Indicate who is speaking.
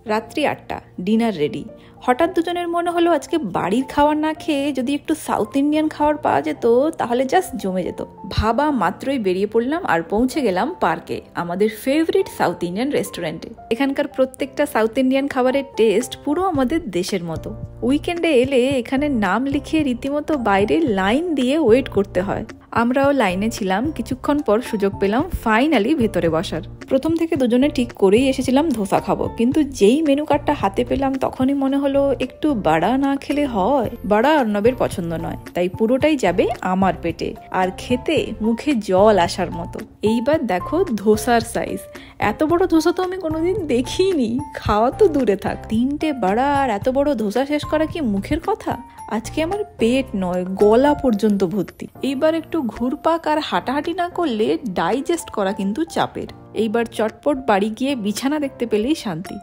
Speaker 1: রাত্রি ৮টা, dinner ready. হঠাৎ দুজনের মনে হলো আজকে বাড়ির খাবার না খেয়ে যদি একটু সাউথ ইন্ডিয়ান খাবার পাওয়া যেত তাহলে জাস্ট জমে যেত। ভাবা মাত্রই বেরিয়ে পড়লাম আর পৌঁছে গেলাম পার্কে, আমাদের ফেভারিট সাউথ ইন্ডিয়ান রেস্টুরেন্টে। এখানকার প্রত্যেকটা সাউথ ইন্ডিয়ান খাবারের টেস্ট পুরো আমাদের দেশের মতো। উইকেন্ডে এলে এখানে নাম লিখিয়ে রীতিমতো বাইরে লাইন দিয়ে ওয়েট করতে হয়। আমরাও লাইনে ছিলাম। কিছুক্ষণ পর সুযোগ পেলাম ফাইনালি ভেতরে বসার। প্রথম থেকে দুজনে ঠিক করেই এসেছিলাম ধোসা খাবো, কিন্তু যেই মেনু কার্ডটা হাতে পেলাম তখনই মনে হলো একটু বাড়া না খেলে হয়। বাড়া অর্ণবের পছন্দ নয়, তাই পুরোটাই যাবে আমার পেটে, আর খেতে মুখে জল আসার মতো। এইবার দেখো ধোসার সাইজ, এত বড় ধোসা তো আমি কোনোদিন দেখিনি, খাওয়া তো দূরে থাক। 3টে বাড়া আর এত বড় ধোসা শেষ করা কি মুখের কথা? আজকে আমার পেট নয়, গলা পর্যন্ত ভর্তি। এইবার একটু ঘুরপাক আর হাঁটাহাঁটি না করলে ডাইজেস্ট করা কিন্তু চাপের। এইবার চটপট বাড়ি গিয়ে বিছানা দেখতে পেলেই শান্তি।